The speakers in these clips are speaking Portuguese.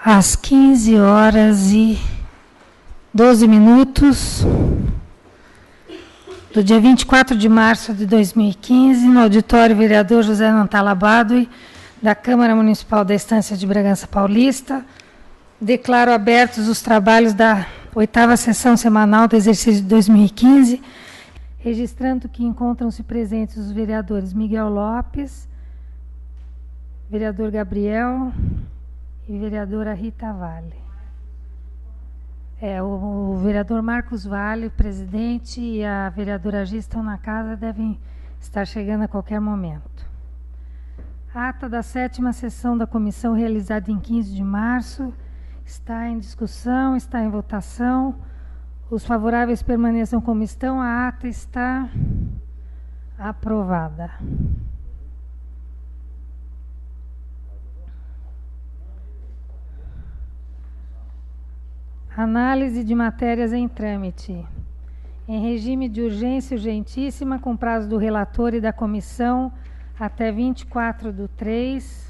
Às 15h12, do dia 24 de março de 2015, no auditório vereador José Nantala Badui, da Câmara Municipal da Estância de Bragança Paulista, declaro abertos os trabalhos da 8ª sessão semanal do exercício de 2015, registrando que encontram-se presentes os vereadores Miguel Lopes, vereador Gabriel e vereadora Rita Vale. O vereador Marcos Vale, o presidente, e a vereadora Gi estão na casa, devem estar chegando a qualquer momento. Ata da 7ª sessão da comissão realizada em 15 de março está em discussão, está em votação. Os favoráveis permaneçam como estão. A ata está aprovada. Análise de matérias em trâmite. Em regime de urgência urgentíssima, com prazo do relator e da comissão até 24/3.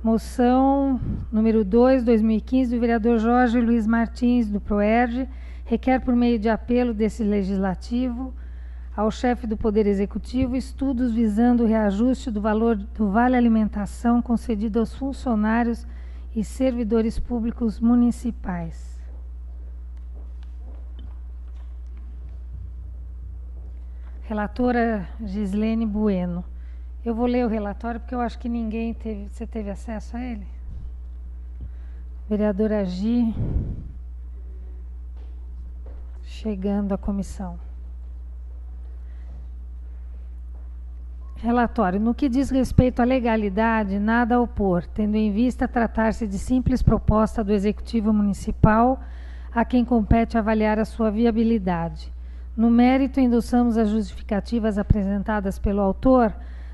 Moção número 2, 2015, do vereador Jorge Luiz Martins, do PROERJ, requer por meio de apelo desse legislativo ao chefe do Poder Executivo estudos visando o reajuste do valor do Vale Alimentação concedido aos funcionários e servidores públicos municipais. Relatora Gislene Bueno. Eu vou ler o relatório porque eu acho que ninguém teve... Você teve acesso a ele? Vereadora Gi, chegando à comissão. Relatório. No que diz respeito à legalidade, nada a opor, tendo em vista tratar-se de simples proposta do Executivo Municipal, a quem compete avaliar a sua viabilidade. No mérito, endossamos as justificativas apresentadas pelo autor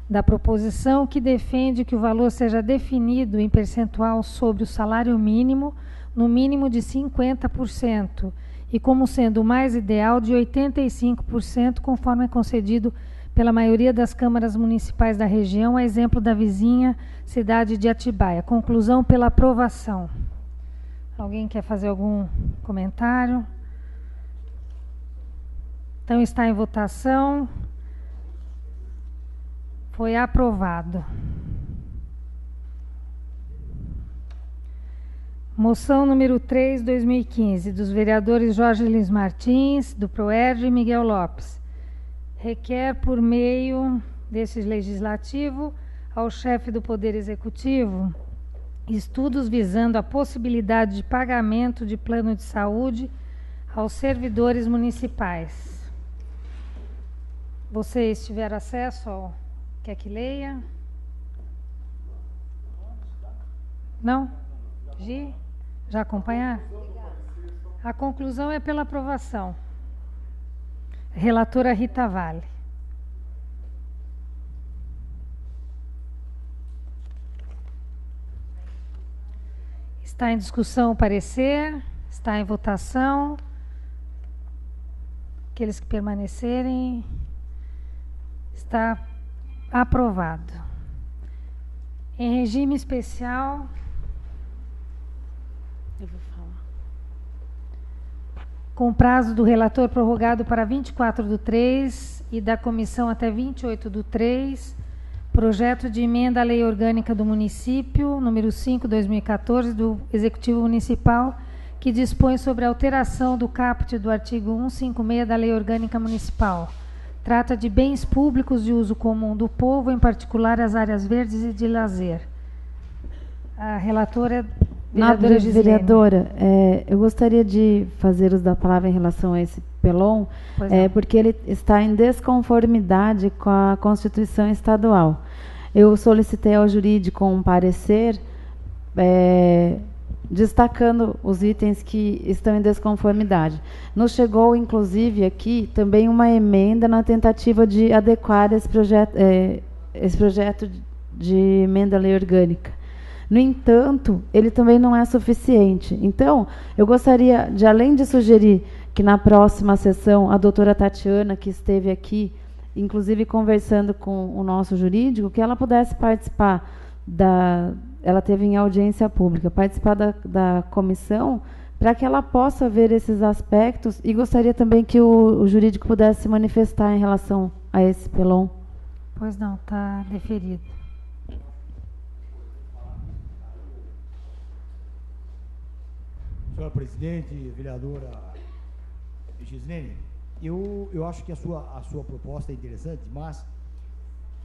da proposição, que defende que o valor seja definido em percentual sobre o salário mínimo, no mínimo de 50%, e como sendo o mais ideal de 85%, conforme é concedido pela maioria das câmaras municipais da região, a exemplo da vizinha cidade de Atibaia. Conclusão pela aprovação. Alguém quer fazer algum comentário? Então está em votação. Foi aprovado. Moção número 3, 2015, dos vereadores Jorge Luiz Martins, do PROERJ, e Miguel Lopes. Requer, por meio desse legislativo, ao chefe do Poder Executivo, estudos visando a possibilidade de pagamento de plano de saúde aos servidores municipais. Vocês tiveram acesso ao... Quer que leia? Não? Gi? Já acompanhar? A conclusão é pela aprovação. Relatora Rita Vale. Está em discussão o parecer, está em votação. Aqueles que permanecerem, está aprovado. Em regime especial, eu vou falar. Com prazo do relator prorrogado para 24/3 e da comissão até 28/3, projeto de emenda à Lei Orgânica do Município, número 5/2014, do Executivo Municipal, que dispõe sobre a alteração do caput do artigo 156 da Lei Orgânica Municipal. Trata de bens públicos de uso comum do povo, em particular as áreas verdes e de lazer. A relatora é vereadora Gislene. Vereadora, eu gostaria de fazer uso da palavra em relação a esse PELON, porque ele está em desconformidade com a Constituição Estadual. Eu solicitei ao jurídico um parecer destacando os itens que estão em desconformidade. Nos chegou, inclusive, aqui também uma emenda na tentativa de adequar esse projeto de emenda à lei orgânica. No entanto, ele também não é suficiente. Então, eu gostaria de, além de sugerir que na próxima sessão a doutora Tatiana, que esteve aqui, inclusive conversando com o nosso jurídico, que ela pudesse participar ela teve em audiência pública, participar da comissão, para que ela possa ver esses aspectos, e gostaria também que o jurídico pudesse se manifestar em relação a esse pelon. Pois não, está deferido. Senhora presidente, vereadora Gislene, eu acho que a sua proposta é interessante, mas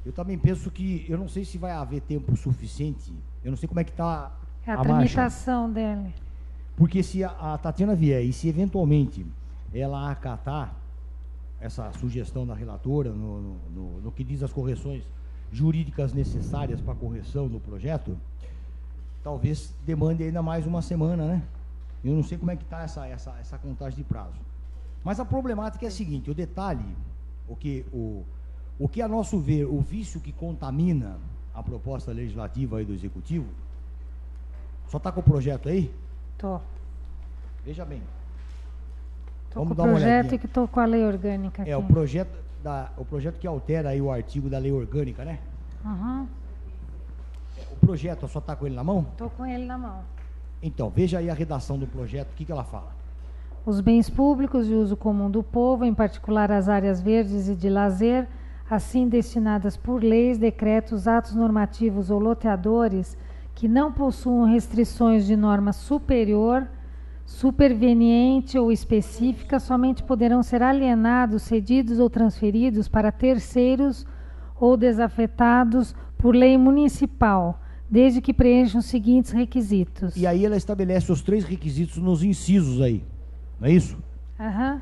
eu também penso que, eu não sei se vai haver tempo suficiente, eu não sei como é que está a marcha. Tramitação dele. Porque se a Tatiana vier e se eventualmente ela acatar essa sugestão da relatora no que diz as correções jurídicas necessárias para a correção do projeto, talvez demande ainda mais uma semana, né? Eu não sei como é que está essa contagem de prazo. Mas a problemática é a seguinte, o detalhe, o que a nosso ver, o vício que contamina a proposta legislativa aí do Executivo, só está com o projeto aí? Tô. Veja bem. Vamos dar uma olhadinha. O projeto que estou com a lei orgânica aqui. É, o projeto que altera aí o artigo da lei orgânica, né? Uhum. O projeto, só está com ele na mão? Estou com ele na mão. Então, veja aí a redação do projeto, o que ela fala? Os bens públicos de uso comum do povo, em particular as áreas verdes e de lazer, assim destinadas por leis, decretos, atos normativos ou loteadores, que não possuam restrições de norma superior, superveniente ou específica, somente poderão ser alienados, cedidos ou transferidos para terceiros ou desafetados por lei municipal, desde que preencham os seguintes requisitos. E aí ela estabelece os 3 requisitos nos incisos aí, não é isso? Aham.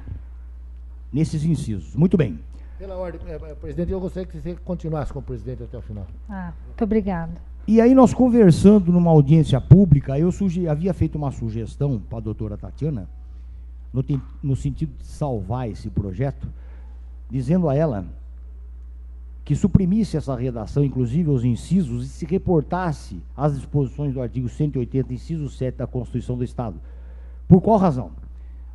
Nesses incisos. Muito bem. Pela ordem, presidente, eu gostaria que você continuasse com o presidente até o final. Muito obrigada. E aí nós conversando numa audiência pública, eu havia feito uma sugestão para a doutora Tatiana, no sentido de salvar esse projeto, dizendo a ela que suprimisse essa redação, inclusive os incisos, e se reportasse às disposições do artigo 180, inciso 7 da Constituição do Estado. Por qual razão?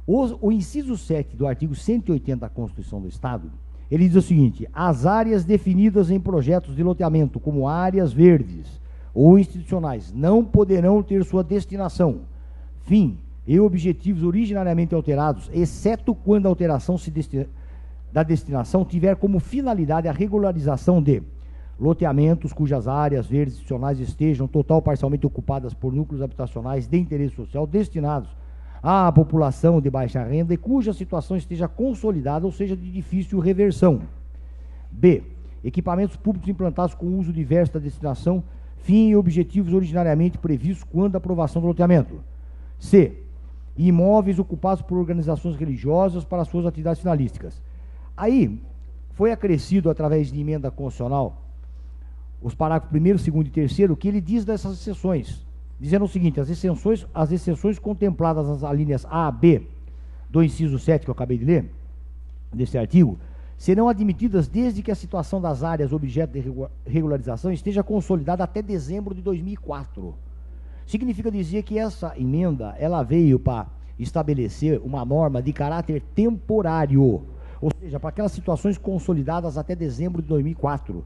O inciso 7 do artigo 180 da Constituição do Estado, ele diz o seguinte: as áreas definidas em projetos de loteamento como áreas verdes ou institucionais não poderão ter sua destinação, fim e objetivos originariamente alterados, exceto quando a alteração da destinação tiver como finalidade a regularização de loteamentos cujas áreas verdes institucionais estejam total ou parcialmente ocupadas por núcleos habitacionais de interesse social destinados à população de baixa renda e cuja situação esteja consolidada ou seja de difícil reversão. B. Equipamentos públicos implantados com uso diverso da destinação, fim e objetivos originariamente previstos quando da aprovação do loteamento. C. Imóveis ocupados por organizações religiosas para suas atividades finalísticas. Aí, foi acrescido através de emenda constitucional os parágrafos 1º, 2º e 3º, que ele diz dessas exceções, dizendo o seguinte: as exceções contempladas nas alíneas A, B, do inciso 7, que eu acabei de ler, desse artigo, serão admitidas desde que a situação das áreas objeto de regularização esteja consolidada até dezembro de 2004. Significa dizer que essa emenda, ela veio para estabelecer uma norma de caráter temporário, ou seja, para aquelas situações consolidadas até dezembro de 2004.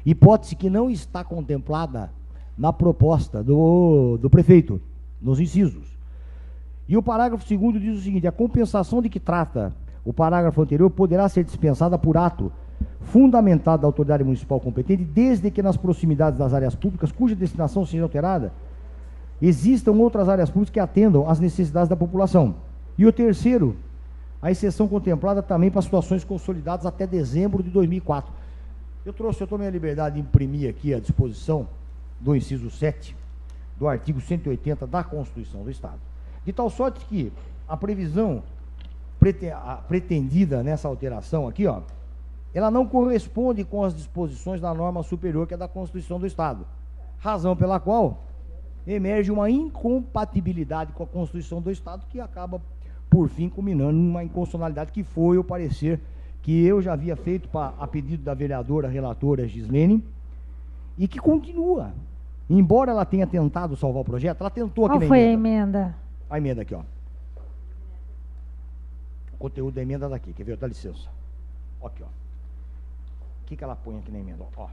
Hipótese que não está contemplada na proposta do prefeito, nos incisos. E o parágrafo 2º diz o seguinte: a compensação de que trata o parágrafo anterior poderá ser dispensada por ato fundamentado da autoridade municipal competente, desde que nas proximidades das áreas públicas, cuja destinação seja alterada, existam outras áreas públicas que atendam às necessidades da população. E o terceiro, a exceção contemplada também para situações consolidadas até dezembro de 2004. Eu tomei a liberdade de imprimir aqui a disposição do inciso 7 do artigo 180 da Constituição do Estado, de tal sorte que a previsão pretendida nessa alteração aqui, ó, ela não corresponde com as disposições da norma superior, que é da Constituição do Estado, razão pela qual emerge uma incompatibilidade com a Constituição do Estado, que acaba, por fim, culminando numa inconstitucionalidade, que foi o parecer que eu já havia feito a pedido da vereadora relatora Gislene, e que continua. Embora ela tenha tentado salvar o projeto, ela tentou aqui na emenda. Qual foi a emenda? A emenda aqui, ó. O conteúdo da emenda daqui, quer ver? Dá licença. Aqui, ó. O que ela põe aqui na emenda? Ó.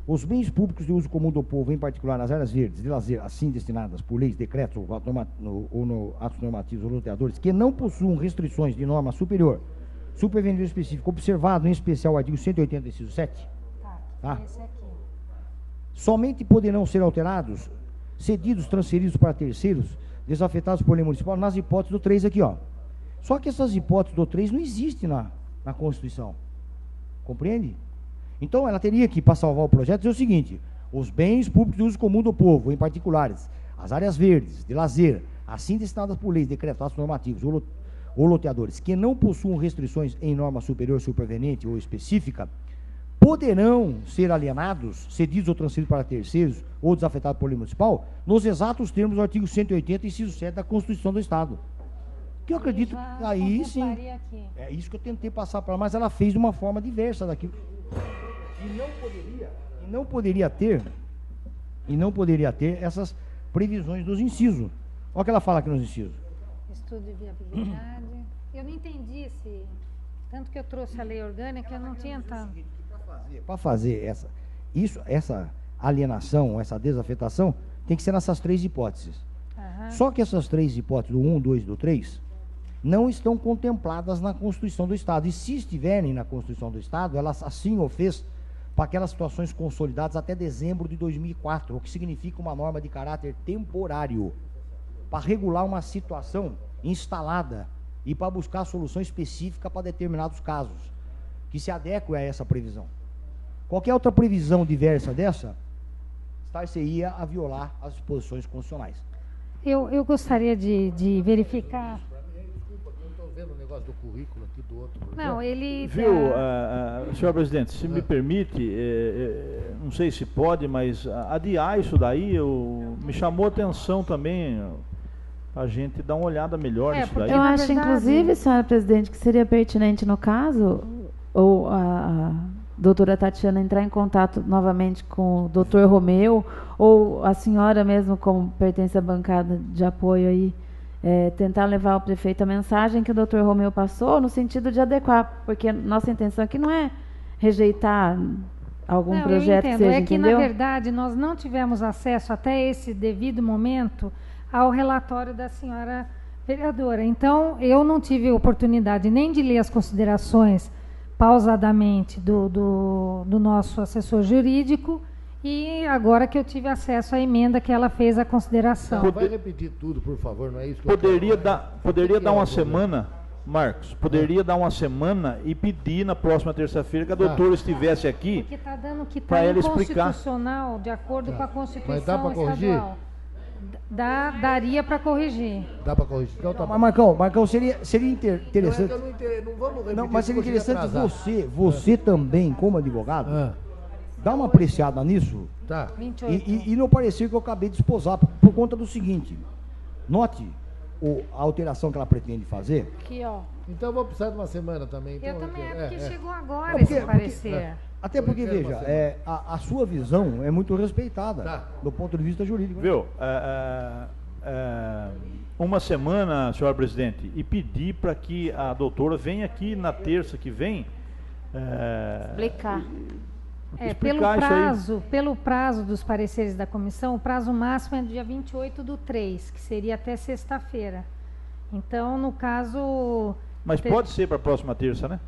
Os bens públicos de uso comum do povo, em particular nas áreas verdes de lazer, assim destinadas por leis, decretos ou no atos normativos ou loteadores, que não possuam restrições de norma superior, superveniente específico, observado em especial o artigo 180, inciso 7. Tá? Esse aqui. Somente poderão ser alterados, cedidos, transferidos para terceiros, desafetados por lei municipal, nas hipóteses do 3 aqui, ó. Só que essas hipóteses do 3 não existem na Constituição. Compreende? Então, ela teria que, para salvar o projeto, dizer o seguinte: os bens públicos de uso comum do povo, em particulares, as áreas verdes, de lazer, assim destinadas por leis, decretos, atos normativos ou loteadores, que não possuam restrições em norma superior, superveniente ou específica, poderão ser alienados, cedidos ou transferidos para terceiros ou desafetados por lei municipal, nos exatos termos do artigo 180, inciso 7 da Constituição do Estado. Que eu acredito que aí sim. Aqui. É isso que eu tentei passar para ela, mas ela fez de uma forma diversa daquilo. E não poderia ter essas previsões dos incisos. Olha o que ela fala aqui nos incisos. Estudo de viabilidade. Eu não entendi esse. Tanto que eu trouxe a lei orgânica, eu não tinha tanto. Para fazer essa alienação, essa desafetação, tem que ser nessas 3 hipóteses. Aham. Só que essas 3 hipóteses, do 1, 2 e do 3, não estão contempladas na Constituição do Estado. E se estiverem na Constituição do Estado, ela assim o fez para aquelas situações consolidadas até dezembro de 2004, o que significa uma norma de caráter temporário, para regular uma situação instalada e para buscar solução específica para determinados casos, que se adequem a essa previsão. Qualquer outra previsão diversa dessa, estar-se-ia a violar as disposições constitucionais. Eu gostaria de verificar. Vendo o negócio do currículo aqui do outro. Não, ele... Viu, senhor presidente, se me permite, não sei se pode, mas adiar isso daí, me chamou a atenção também, a gente dar uma olhada melhor nisso daí. Eu acho, inclusive, senhora presidente, que seria pertinente no caso, ou a doutora Tatiana entrar em contato novamente com o doutor Romeu, ou a senhora mesmo, como pertence à bancada de apoio aí, tentar levar ao prefeito a mensagem que o doutor Romeu passou, no sentido de adequar, porque nossa intenção aqui não é rejeitar algum projeto que seja, que, na verdade, nós não tivemos acesso até esse devido momento ao relatório da senhora vereadora. Então, eu não tive oportunidade nem de ler as considerações pausadamente do nosso assessor jurídico, e agora que eu tive acesso à emenda que ela fez a consideração. Não, vai repetir tudo, por favor, não é isso que poderia dar uma semana, Marcos, poderia dar uma semana e pedir na próxima terça-feira que a doutora estivesse aqui. Porque está dando que está inconstitucional, de acordo com a Constituição estadual. Daria para corrigir. Dá para corrigir. Então, tá. Mas, Marcão, seria interessante. Não vamos repetir. Não, mas seria interessante você também, como advogado, dá uma apreciada nisso. Tá. 28. E no parecer que eu acabei de esposar, por conta do seguinte: note a alteração que ela pretende fazer. Aqui, ó. Então eu vou precisar de uma semana também. Então, eu também, porque chegou agora esse parecer. Até porque, veja, a sua visão é muito respeitada do ponto de vista jurídico. Viu? Uma semana, senhor presidente, e pedir para que a doutora venha aqui na terça que vem. Explicar. Pelo prazo dos pareceres da comissão, o prazo máximo é dia 28/3, que seria até sexta-feira. Então, no caso... Mas pode ser para a próxima terça, né?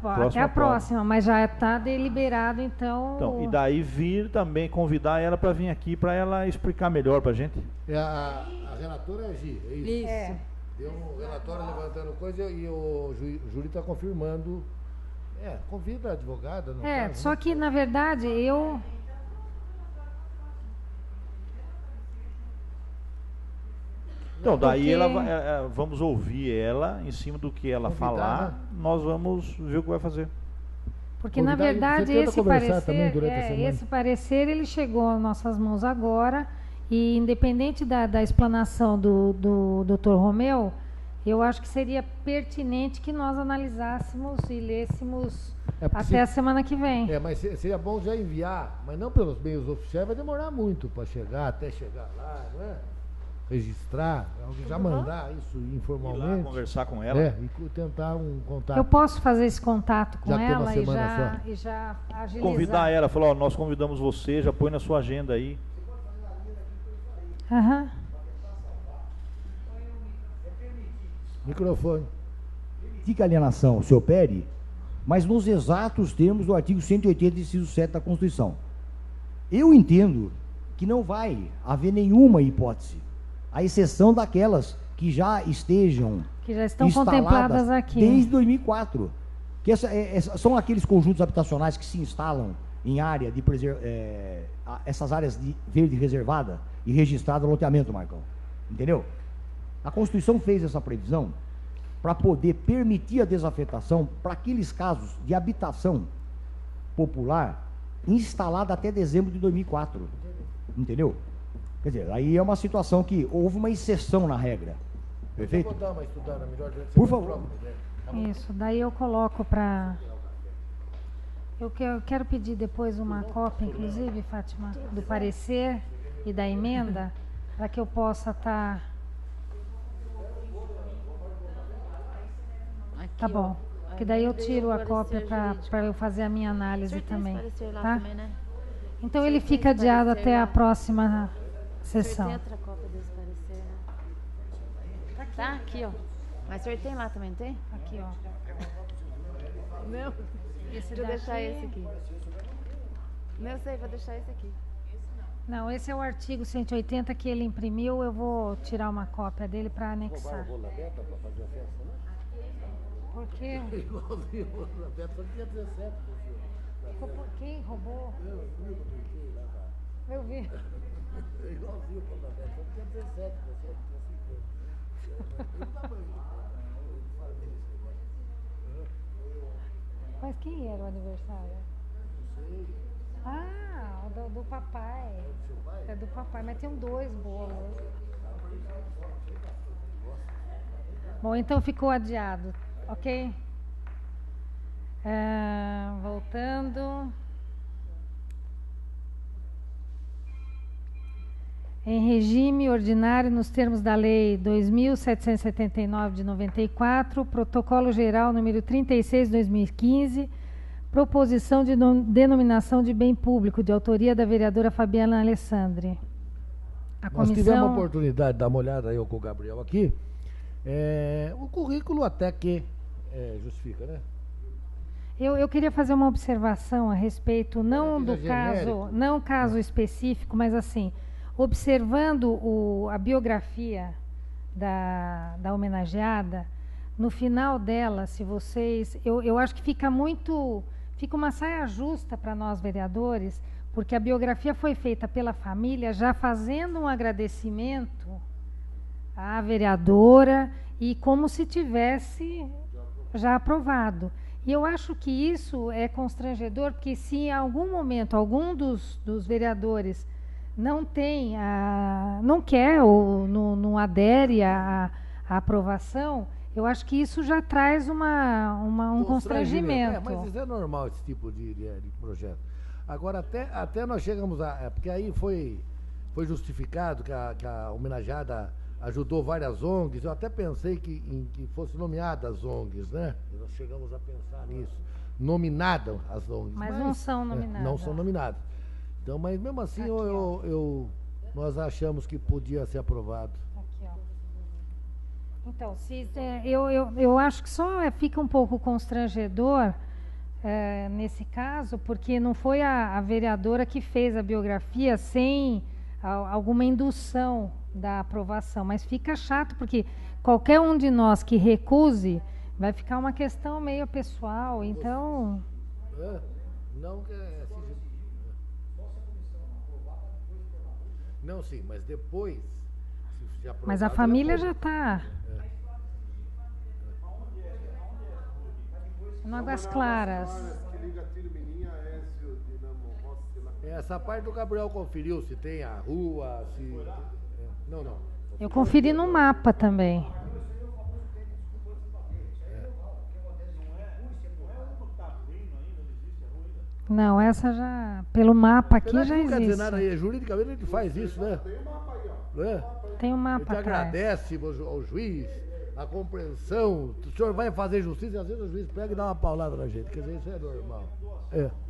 Até a próxima, mas já está deliberado, então... E daí vir também, convidar ela para vir aqui, para ela explicar melhor para a gente. A relatora é a Gi, é isso? Deu um relatório levantando coisa e o júri está confirmando... convida a advogada. No caso, só que, na verdade, eu... Então, daí vamos ouvir ela, em cima do que ela falar, nós vamos ver o que vai fazer. Porque, na verdade, esse parecer ele chegou às nossas mãos agora, e independente da explanação do Dr. Romeu, eu acho que seria pertinente que nós analisássemos e lêssemos até a semana que vem. Mas seria bom já enviar, mas não pelos meios oficiais, vai demorar muito para chegar, até chegar lá, não é? registrar, já mandar isso informalmente. Ir lá conversar com ela. E tentar um contato. Eu posso fazer esse contato com Já tem uma ela semana e já agilizar. Convidar ela, falar, ó, nós convidamos você, já põe na sua agenda aí. Aham. Microfone. Permitir que a alienação se opere, mas nos exatos termos do artigo 180, inciso 7 da Constituição. Eu entendo que não vai haver nenhuma hipótese, à exceção daquelas que já estejam Que já estão contempladas aqui. Desde 2004. Que são aqueles conjuntos habitacionais que se instalam em área de essas áreas de verde reservada e registrada no loteamento, Marcão. Entendeu? A Constituição fez essa previsão para poder permitir a desafetação para aqueles casos de habitação popular instalada até dezembro de 2004. Entendeu? Quer dizer, aí é uma situação que houve uma exceção na regra. Perfeito? Eu vou dar uma estudada melhor. Por favor. Isso, daí eu coloco para... Eu quero pedir depois uma cópia, inclusive, Fátima, do parecer e da emenda, para que eu possa estar... Tá bom, que daí eu tiro a cópia para eu fazer a minha análise também, tá? Então ele fica adiado até a próxima sessão. Tem outra cópia desse parecer, né? Tá aqui, ó. Mas o senhor tem lá também, tem? Aqui, ó. Não. Esse Deixa eu deixar daqui... esse aqui. Não sei, vou deixar esse aqui. Não, esse é o artigo 180 que ele imprimiu, eu vou tirar uma cópia dele para anexar. Por quê? Igualzinho o Roberto, só tinha 17. Quem roubou? Eu vi. Igualzinho o Roberto, só tinha 17. Mas quem era o aniversário? Não sei. Ah, o do papai. É do papai, mas tem 2 bolos. Bom, então ficou adiado, ok? Voltando. Em regime ordinário, nos termos da Lei 2.779 de 94, Protocolo Geral número 36 de 2015, proposição de denominação de bem público, de autoria da vereadora Fabiana Alessandri. Nós tivemos a oportunidade de dar uma olhada, eu com o Gabriel aqui. O currículo até que justifica, né? Eu queria fazer uma observação a respeito, não do caso, não caso específico, mas assim, observando a biografia da homenageada, no final dela, se vocês... Eu acho que fica uma saia justa para nós vereadores, porque a biografia foi feita pela família, já fazendo um agradecimento à vereadora e como se tivesse já aprovado. E eu acho que isso é constrangedor, porque se em algum momento algum dos vereadores não tem, não quer ou não adere à aprovação, eu acho que isso já traz um constrangimento. Mas isso é normal, esse tipo de projeto. Agora, até nós chegamos porque aí foi justificado que a homenageada ajudou várias ONGs. Eu até pensei que fosse nomeadas ONGs, né? Nós chegamos a pensar nisso. Nominadas as ONGs. Mas não são nominadas. Não são nominadas. Então, mas mesmo assim, aqui, nós achamos que podia ser aprovado. Aqui, ó. Então, eu acho que só fica um pouco constrangedor nesse caso, porque não foi a vereadora que fez a biografia sem alguma indução da aprovação, mas fica chato, porque qualquer um de nós que recuse, vai ficar uma questão meio pessoal, então... Não que Não, sim, mas depois, se aprovado... Mas a família já está... No Águas Claras. Essa parte do Gabriel conferiu, se tem a rua, se... Não. Eu conferi no mapa também. Não, essa já... Pelo mapa aqui já existe. Não quer dizer nada aí, juridicamente a gente faz isso, né? tem um A mapa gente atrás. agradece ao juiz a compreensão. O senhor vai fazer justiça e às vezes o juiz pega e dá uma paulada na gente. Quer dizer, isso é normal.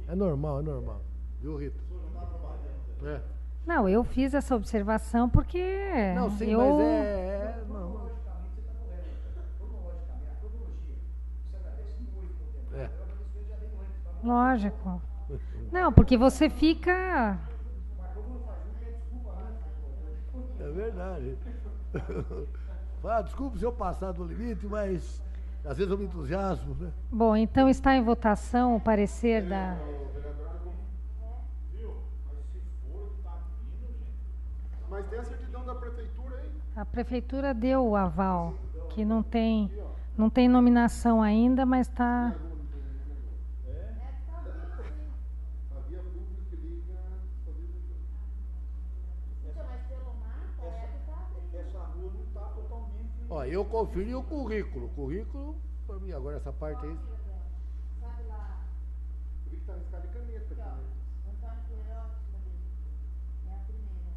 É normal. Viu, Rita? É. Não, eu fiz essa observação porque Não, sim, eu... mas é normal. É. Lógico. Não, porque você fica... É verdade. Desculpe se eu passar do limite, mas às vezes eu me entusiasmo, né? Bom, então está em votação o parecer da... Mas tem a certidão da prefeitura aí? A prefeitura deu o aval, que não tem nominação ainda, mas está... Ó, eu conferi o currículo. Currículo, pra mim, agora essa parte aí. Sabe lá? Eu vi que tá arriscado de caneta aqui, né? Antônio Clerotti, é a primeira.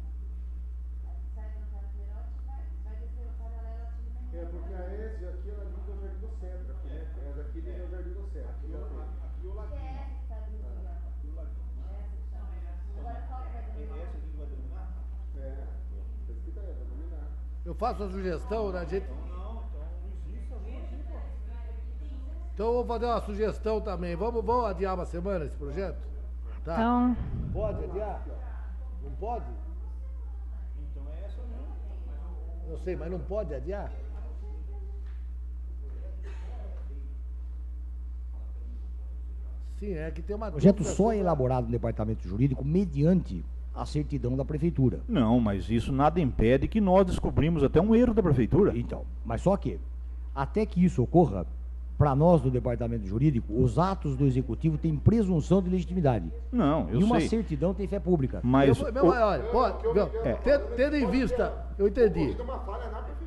Sai do Antônio Clerotti, vai descer o paralelo ao time da É, porque a ESE aqui, ela liga o Jardim do Centro, aqui, né? Essa aqui liga o Jardim do Centro. Aqui o Laguinho. que é essa que está abrindo lá. Agora qual que vai dominar? Essa aqui que vai dominar? É, tá escrito aí, vai dominar. Eu faço a sugestão, né, gente? Então eu vou fazer uma sugestão também. Vamos adiar uma semana esse projeto? Tá? Então, Pode adiar? Não pode? Então é essa mesmo. Eu sei, mas não pode adiar? Sim, é que tem uma O projeto dúvida só é sobre- elaborado no departamento jurídico mediante a certidão da prefeitura. Não, mas isso nada impede que nós descobrimos até um erro da prefeitura. Então, mas só que, até que isso ocorra, para nós do departamento jurídico, os atos do executivo têm presunção de legitimidade. Não, eu E uma sei. certidão tem fé pública. Mas Olha, tendo em vista, eu entendi.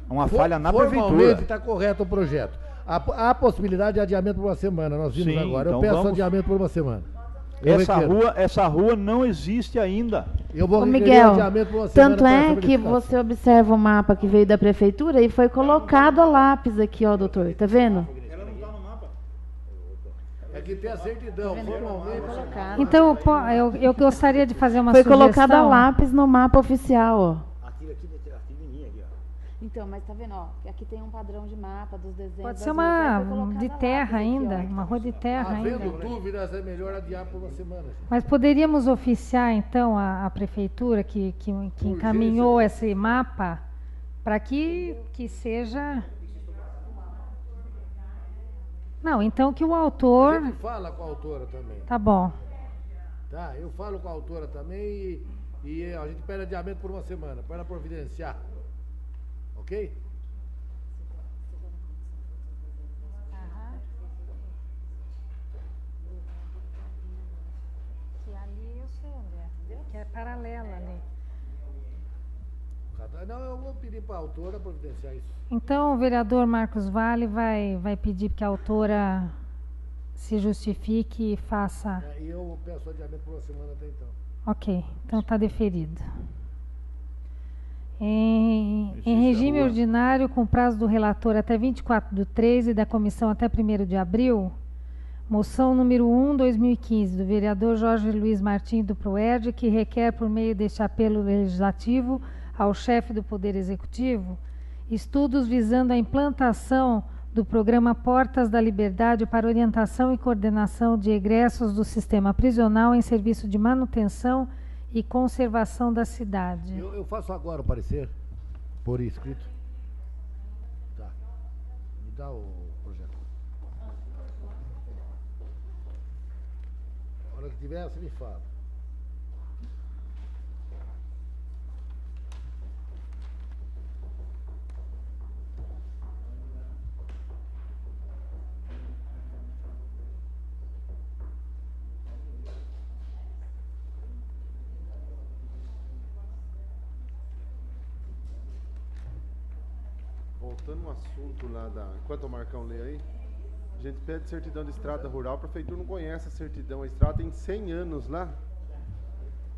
uma falha na Formalmente prefeitura. está correto o projeto. Há possibilidade de adiamento por uma semana, nós vimos Sim, agora. Eu então peço vamos- adiamento por uma semana. Eu requeiro. Essa rua não existe ainda. Eu vou Ô, requerer Miguel, adiamento por uma semana. tanto para é essa que verificação. você observa o mapa que veio da prefeitura e foi colocado a lápis aqui, ó, doutor. Tá vendo? É que tem a certidão, formalmente. então eu gostaria de fazer uma Foi sugestão. colocado a lápis no mapa oficial, ó. Aquilo aqui, aqui, ó. Então, mas tá vendo, ó, que aqui tem um padrão de mapa dos desenhos. Pode das ser ruas, aí uma foi colocado de a terra lápis aqui, ainda, ó. uma rua de terra Havendo ainda. dúvidas, é melhor adiar por uma semana. Mas poderíamos oficiar, então, a prefeitura que encaminhou esse mapa para que seja... Não, então que o A autor... gente fala com a autora também. Tá bom. Tá? Eu falo com a autora também e a gente pede adiamento por uma semana, para ela providenciar. Ok? Que ali eu sei onde é, que é paralela ali. Não, eu vou pedir para a autora providenciar isso. Então o vereador Marcos Vale vai pedir que a autora se justifique e faça... E eu peço adiamento por uma semana até então. Ok, então está deferido. Em regime ordinário, com prazo do relator até 24/3 e da comissão até 1º de abril, moção número 1/2015, do vereador Jorge Luiz Martins do Proerd, que requer, por meio deste apelo legislativo ao chefe do Poder Executivo, estudos visando a implantação do programa Portas da Liberdade para orientação e coordenação de egressos do sistema prisional em serviço de manutenção e conservação da cidade. Eu faço agora o parecer, por escrito. Tá. Me dá o projeto. A hora que tiver, você me fala. Voltando no assunto lá da... Enquanto o Marcão lê aí, a gente pede certidão de estrada rural, a prefeitura não conhece a certidão, a estrada tem 100 anos lá.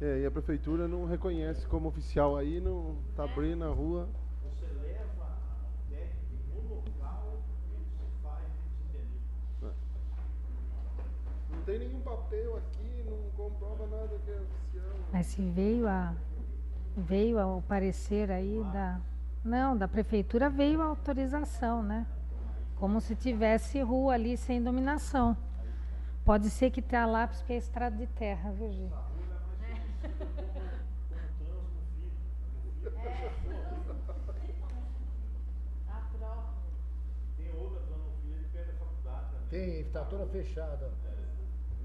E a prefeitura não reconhece como oficial aí, não está abrindo a rua. Você leva a técnica no local e você faz esse Não tem nenhum papel aqui, não comprova nada que é oficial. Mas se veio ao parecer aí da prefeitura, veio a autorização, né? Como se tivesse rua ali sem dominação. Pode ser que tenha lápis porque é estrada de terra, viu, Gi? Tem outra transmofia de perto da faculdade também. Tem, está toda fechada.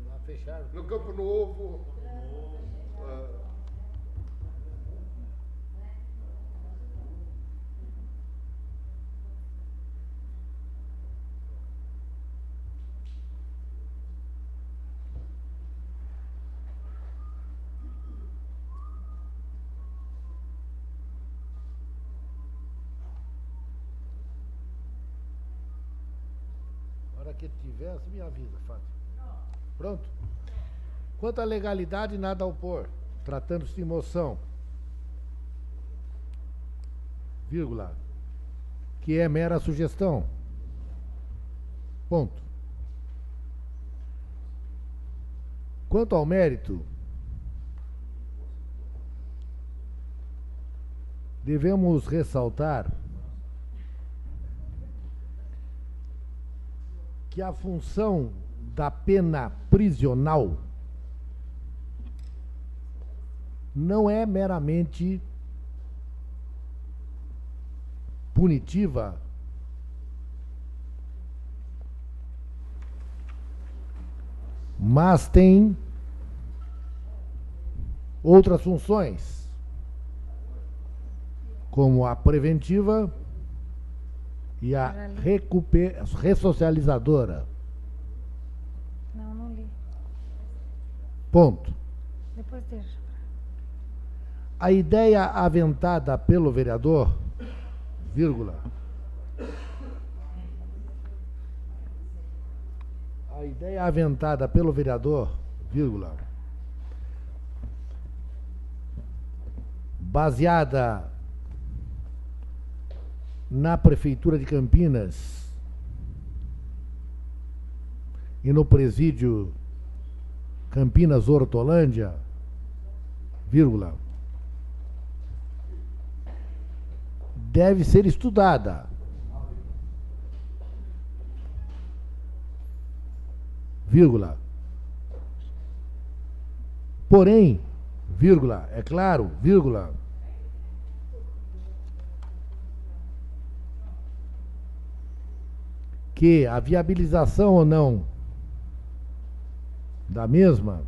Lá fecharam. No Campo Novo. A hora que tiver, você me avisa, Fábio. Pronto? Quanto à legalidade, nada a opor. Tratando-se de moção. Vírgula. Que é mera sugestão. Ponto. Quanto ao mérito, devemos ressaltar que a função da pena prisional não é meramente punitiva, mas tem outras funções, como a preventiva e a ressocializadora. Não li. Ponto. Depois deixa. A ideia aventada pelo vereador, vírgula. A ideia aventada pelo vereador, vírgula, baseada na Prefeitura de Campinas e no presídio Campinas Hortolândia, vírgula, deve ser estudada. Vírgula. Porém, vírgula, é claro, vírgula, que a viabilização ou não da mesma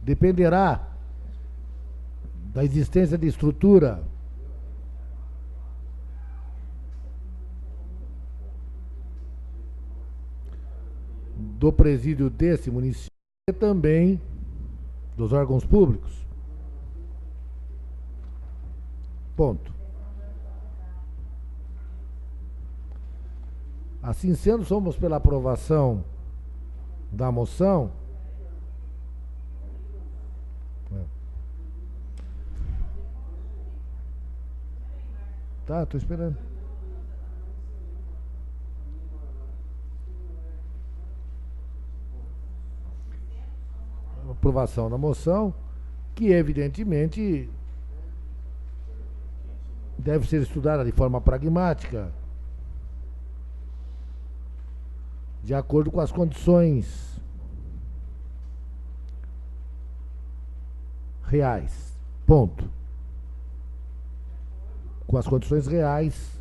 dependerá da existência de estrutura do presídio desse município e também dos órgãos públicos. Ponto. Assim sendo, somos pela aprovação da moção. Tá, estou esperando. Aprovação da moção, que evidentemente deve ser estudada de forma pragmática, de acordo com as condições reais. Ponto. Com as condições reais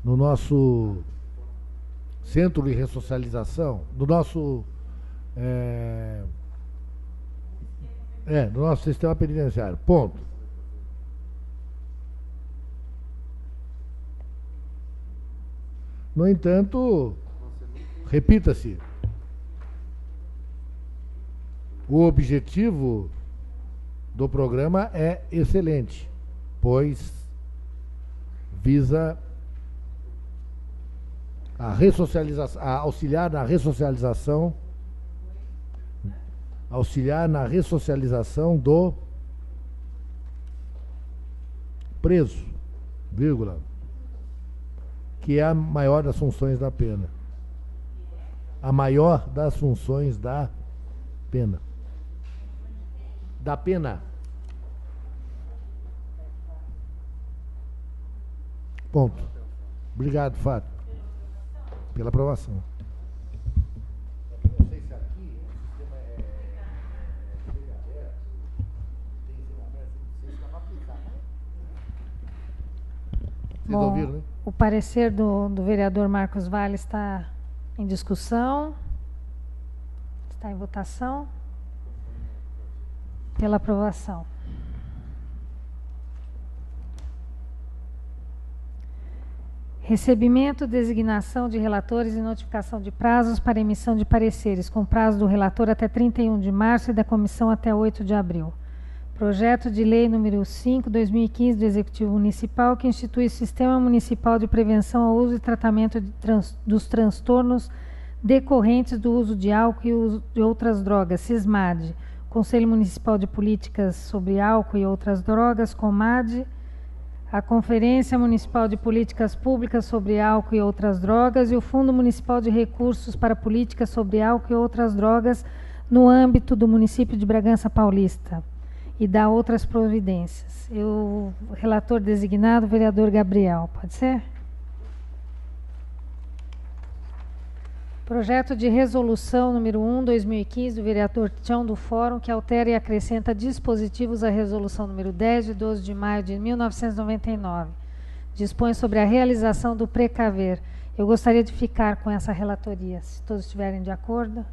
no nosso centro de ressocialização, no nosso no nosso sistema penitenciário. Ponto. No entanto, repita-se, o objetivo do programa é excelente, pois visa a ressocialização, a auxiliar na ressocialização auxiliar na ressocialização do preso, vírgula, que é a maior das funções da pena. A maior das funções da pena. Da pena. Ponto. Obrigado, Fábio, pela aprovação. Não sei se aqui o sistema é aberto, tem sistema aberto, não sei se dá para aplicar. Vocês ouviram, né? O parecer do vereador Marcos Vale está em discussão. Está em votação. Pela aprovação. Recebimento, designação de relatores e notificação de prazos para emissão de pareceres, com prazo do relator até 31 de março e da comissão até 8 de abril. Projeto de lei número 5/2015 do Executivo Municipal, que institui o Sistema Municipal de Prevenção ao Uso e Tratamento dos Transtornos decorrentes do uso de álcool e uso de outras drogas, SISMAD. Conselho Municipal de Políticas sobre Álcool e Outras Drogas, COMAD. A Conferência Municipal de Políticas Públicas sobre Álcool e Outras Drogas e o Fundo Municipal de Recursos para Políticas sobre Álcool e Outras Drogas no âmbito do município de Bragança Paulista e da outras providências. O relator designado, vereador Gabriel, pode ser? Projeto de resolução número 1/2015 do vereador Tião do Fórum, que altera e acrescenta dispositivos à resolução número 10 de 12 de maio de 1999. Dispõe sobre a realização do precaver. Eu gostaria de ficar com essa relatoria, se todos estiverem de acordo.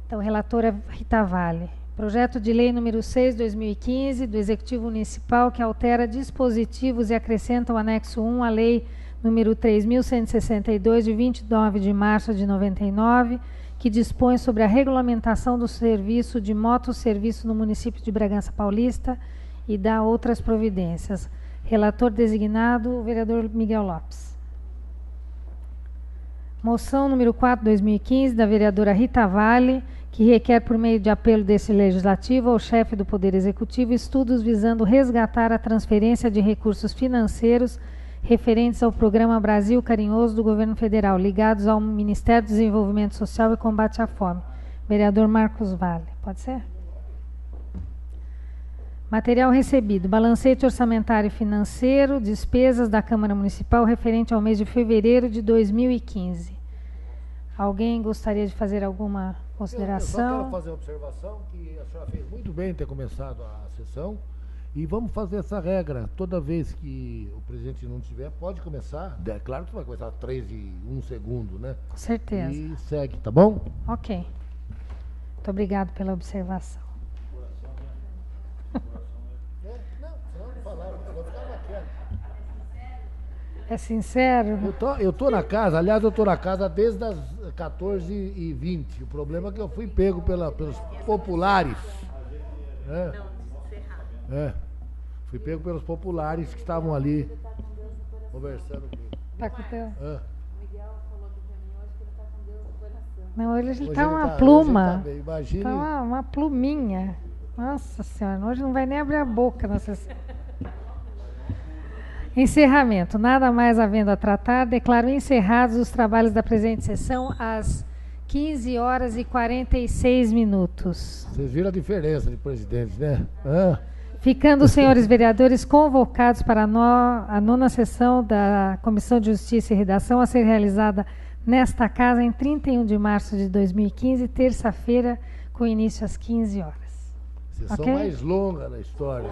Então, relatora Rita Vale. Projeto de lei número 6/2015 do Executivo Municipal, que altera dispositivos e acrescenta o anexo 1 à lei número 3.162, de 29 de março de 99, que dispõe sobre a regulamentação do serviço de motosserviço no município de Bragança Paulista e dá outras providências. Relator designado, o vereador Miguel Lopes. Moção número 4/2015, da vereadora Rita Vale, que requer, por meio de apelo desse legislativo, ao chefe do Poder Executivo, estudos visando resgatar a transferência de recursos financeiros referentes ao Programa Brasil Carinhoso do Governo Federal, ligados ao Ministério do Desenvolvimento Social e Combate à Fome. Vereador Marcos Vale, pode ser? Material recebido: balancete orçamentário e financeiro, despesas da Câmara Municipal referente ao mês de fevereiro de 2015. Alguém gostaria de fazer alguma consideração? Eu só quero fazer uma observação, que a senhora fez muito bem ter começado a sessão. E vamos fazer essa regra. Toda vez que o presidente não estiver, pode começar. É claro que vai começar 3 e 1 segundo, né? Com certeza. E segue, tá bom? Ok. Muito obrigado pela observação. Não, senão não falaram, eu vou ficar naquela. É sincero? Eu tô na casa, aliás, eu tô na casa desde as 14h20. O problema é que eu fui pego pelos populares. Fui pego pelos populares que estavam ali conversando comigo. Tá com o teu? O Miguel falou aqui pra mim hoje que ele tá com Deus no coração. Não, hoje ele Hoje tá ele uma tá- pluma. hoje ele tá bem. Imagine- Tá uma pluminha. Nossa Senhora, hoje não vai nem abrir a boca na sessão. Encerramento. Nada mais havendo a tratar, declaro encerrados os trabalhos da presente sessão às 15h46. Vocês viram a diferença de presidentes, né? Ficando os senhores vereadores convocados para a nona sessão da Comissão de Justiça e Redação a ser realizada nesta casa em 31 de março de 2015, terça-feira, com início às 15 horas. Sessão Ok? mais longa da história.